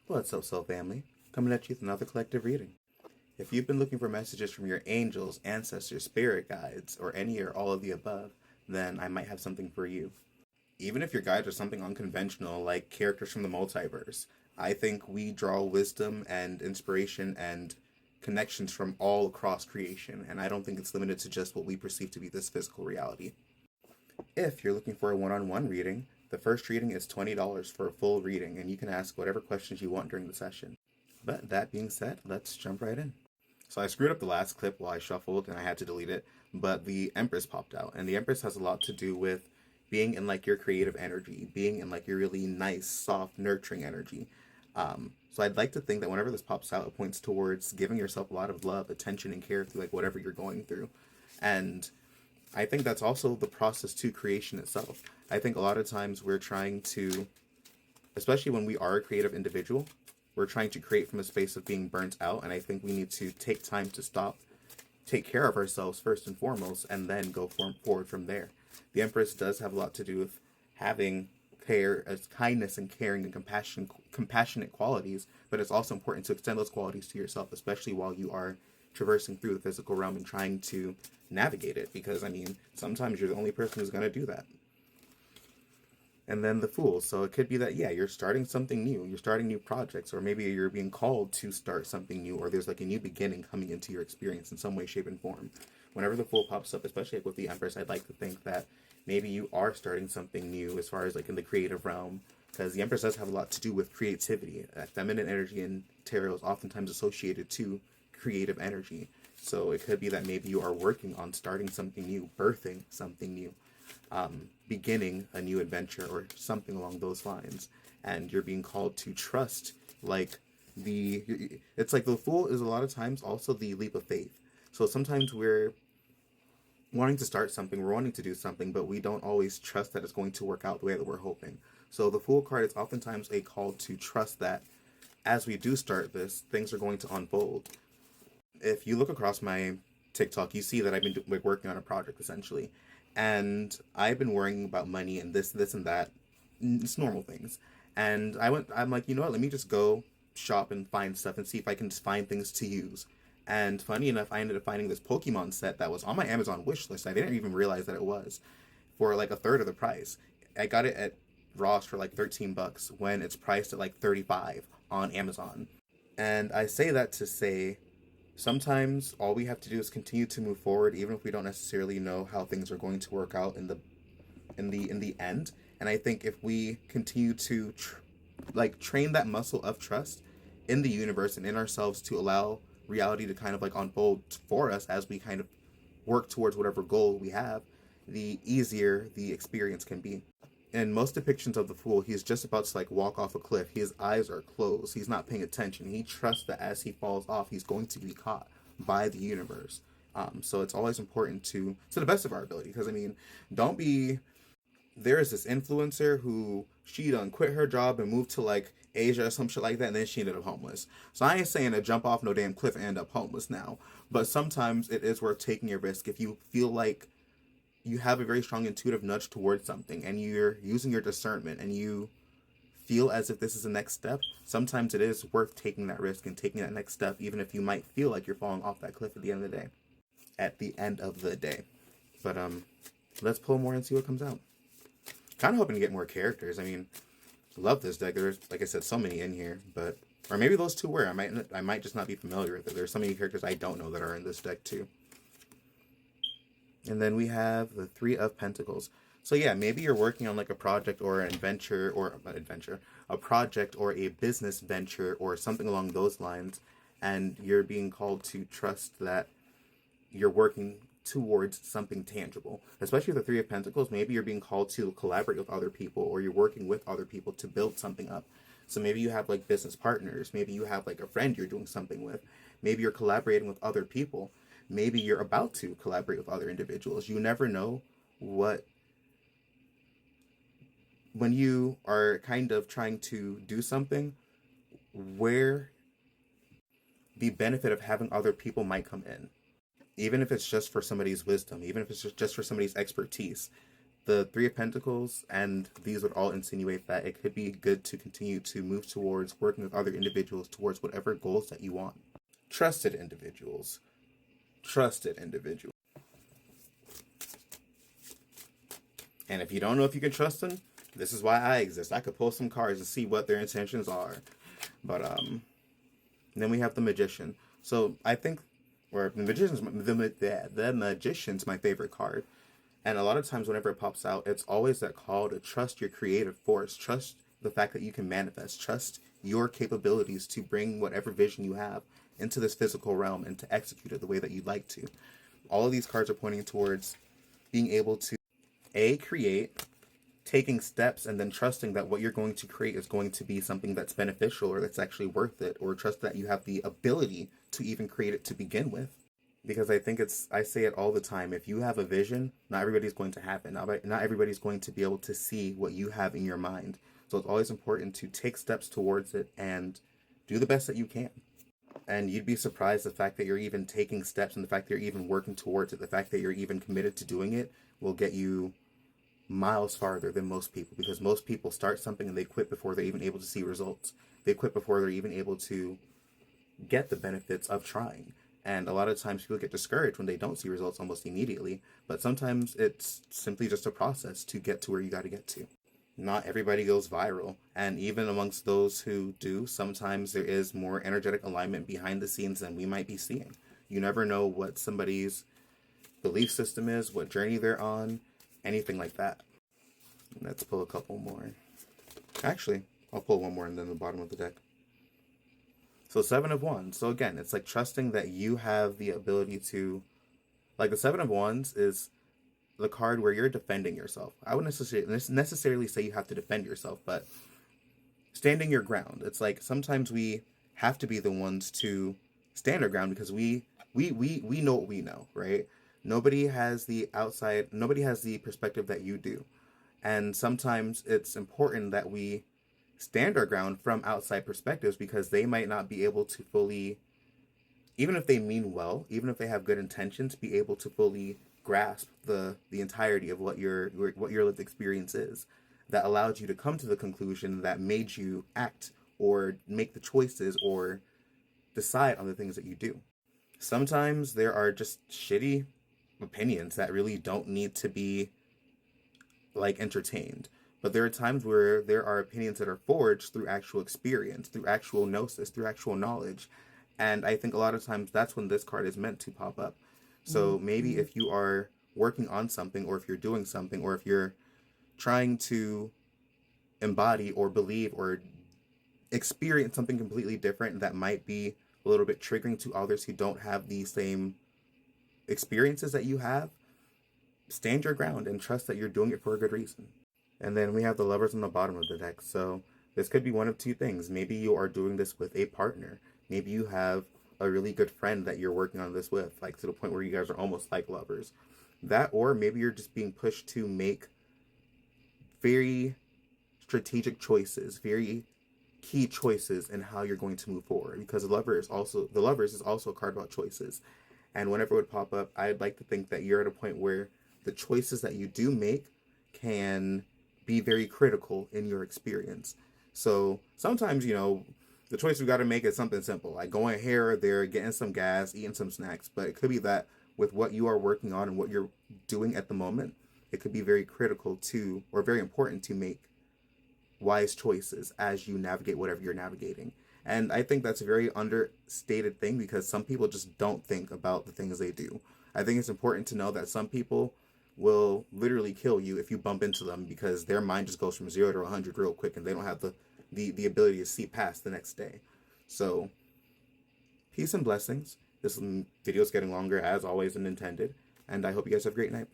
What's up, Soul Family? Coming at you with another collective reading. If you've been looking for messages from your angels, ancestors, spirit guides, or any or all of the above, then I might have something for you. Even if your guides are something unconventional, like characters from the multiverse, I think we draw wisdom and inspiration and connections from all across creation, and I don't think it's limited to just what we perceive to be this physical reality. If you're looking for a one-on-one reading, the first reading is $20 for a full reading, and you can ask whatever questions you want during the session. But that being said, let's jump right in. So I screwed up the last clip while I shuffled and I had to delete it, but the Empress popped out. And the Empress has a lot to do with being in like your creative energy, being in like your really nice, soft, nurturing energy. So I'd like to think that whenever this pops out, it points towards giving yourself a lot of love, attention, and care through like whatever you're going through. And I think that's also the process to creation itself. I think a lot of times we're trying to, especially when we are a creative individual, we're trying to create from a space of being burnt out. And I think we need to take time to stop, take care of ourselves first and foremost, and then go forward from there. The Empress does have a lot to do with having care as kindness and caring and compassionate qualities, but it's also important to extend those qualities to yourself, especially while you are traversing through the physical realm and trying to navigate it, because I mean, sometimes you're the only person who's going to do that. And then the Fool. So it could be that, yeah, you're starting something new. You're starting new projects, or maybe you're being called to start something new, or there's like a new beginning coming into your experience in some way, shape, and form. Whenever the Fool pops up, especially like with the Empress, I'd like to think that maybe you are starting something new as far as like in the creative realm, because the Empress does have a lot to do with creativity. Feminine energy in tarot is oftentimes associated to creative energy. So it could be that maybe you are working on starting something new, birthing something new, beginning a new adventure or something along those lines. And you're being called to trust, like it's like the Fool is a lot of times also the leap of faith. So sometimes we're wanting to start something, we're wanting to do something, but we don't always trust that it's going to work out the way that we're hoping. So the Fool card is oftentimes a call to trust that as we do start this, things are going to unfold. If you look across my TikTok, you see that I've been working on a project essentially, and I've been worrying about money and this, and that. It's normal things. And I'm like, you know what? Let me just go shop and find stuff and see if I can just find things to use. And funny enough, I ended up finding this Pokemon set that was on my Amazon wish list. I didn't even realize that it was for like a third of the price. I got it at Ross for like $13 when it's priced at like 35 on Amazon. And I say that to say sometimes all we have to do is continue to move forward, even if we don't necessarily know how things are going to work out in the end. And I think if we continue to train that muscle of trust in the universe and in ourselves to allow reality to kind of like unfold for us as we kind of work towards whatever goal we have, the easier the experience can be. In most depictions of the Fool, he's just about to like walk off a cliff. His eyes are closed. He's not paying attention. He trusts that as he falls off, he's going to be caught by the universe. So it's always important to the best of our ability. Because I mean, don't be. There is this influencer who she done quit her job and moved to like Asia or some shit like that, and then she ended up homeless. So I ain't saying to jump off no damn cliff and end up homeless now, but sometimes it is worth taking a risk if you feel like you have a very strong intuitive nudge towards something and you're using your discernment and you feel as if this is the next step. Sometimes it is worth taking that risk and taking that next step, even if you might feel like you're falling off that cliff at the end of the day. But let's pull more and see what comes out. Kind of hoping to get more characters. I mean, love this deck. There's, like I said, so many in here, but or maybe those two were. I might just not be familiar with it. There's so many characters I don't know that are in this deck too. And then we have the Three of Pentacles. So yeah, maybe you're working on like a project or an adventure, or not adventure, a project or a business venture or something along those lines, and you're being called to trust that you're working towards something tangible. Especially with the Three of Pentacles, maybe you're being called to collaborate with other people, or you're working with other people to build something up. So maybe you have like business partners, maybe you have like a friend you're doing something with, maybe you're collaborating with other people, maybe you're about to collaborate with other individuals. You never know when you are kind of trying to do something, where the benefit of having other people might come in. Even if it's just for somebody's wisdom, even if it's just for somebody's expertise, The Three of Pentacles, and these would all insinuate that it could be good to continue to move towards working with other individuals towards whatever goals that you want. Trusted individuals. Trusted individuals. And if you don't know if you can trust them, this is why I exist. I could pull some cards to see what their intentions are. But then we have the Magician. So I think, or the Magician's my favorite card. And a lot of times whenever it pops out, it's always that call to trust your creative force. Trust the fact that you can manifest. Trust your capabilities to bring whatever vision you have into this physical realm and to execute it the way that you'd like to. All of these cards are pointing towards being able to, create, taking steps, and then trusting that what you're going to create is going to be something that's beneficial or that's actually worth it, or trust that you have the ability to even create it to begin with. Because I say it all the time, if you have a vision, not everybody's going to have it. Not everybody's going to be able to see what you have in your mind. So it's always important to take steps towards it and do the best that you can. And you'd be surprised the fact that you're even taking steps and the fact that you're even working towards it, the fact that you're even committed to doing it will get you miles farther than most people. Because most people start something and they quit before they're even able to see results. They quit before they're even able to get the benefits of trying. And a lot of times people get discouraged when they don't see results almost immediately. But sometimes it's simply just a process to get to where you got to get to. Not everybody goes viral. And even amongst those who do, sometimes there is more energetic alignment behind the scenes than we might be seeing. You never know what somebody's belief system is, what journey they're on, anything like that. Let's pull a couple more. Actually, I'll pull one more and then the bottom of the deck. So Seven of Wands. So again, it's like trusting that you have the ability to, like the Seven of Wands is the card where you're defending yourself. I wouldn't necessarily say you have to defend yourself, but standing your ground. It's like sometimes we have to be the ones to stand our ground because we know what we know, right? Nobody has the perspective that you do. And sometimes it's important that we stand our ground from outside perspectives because they might not be able to fully, even if they mean well, even if they have good intentions, be able to fully grasp the entirety of what your lived experience is that allowed you to come to the conclusion that made you act or make the choices or decide on the things that you do. Sometimes there are just shitty opinions that really don't need to be like entertained. But there are times where there are opinions that are forged through actual experience, through actual gnosis, through actual knowledge. And I think a lot of times that's when this card is meant to pop up. So maybe if you are working on something, or if you're doing something, or if you're trying to embody or believe or experience something completely different that might be a little bit triggering to others who don't have the same experiences that you have, stand your ground and trust that you're doing it for a good reason. And then we have the Lovers on the bottom of the deck. So this could be one of two things. Maybe you are doing this with a partner. Maybe you have a really good friend that you're working on this with, like to the point where you guys are almost like lovers. That, or maybe you're just being pushed to make very strategic choices, very key choices in how you're going to move forward. Because the Lovers is also a card about choices. And whenever it would pop up, I'd like to think that you're at a point where the choices that you do make can be very critical in your experience. So sometimes, the choice we got to make is something simple, like going here or there, getting some gas, eating some snacks. But it could be that with what you are working on and what you're doing at the moment, it could be very critical to, or very important to make wise choices as you navigate whatever you're navigating. And I think that's a very understated thing because some people just don't think about the things they do. I think it's important to know that some people will literally kill you if you bump into them because their mind just goes from 0 to 100 real quick and they don't have the ability to see past the next day. So, peace and blessings. This video is getting longer as always and intended. And I hope you guys have a great night.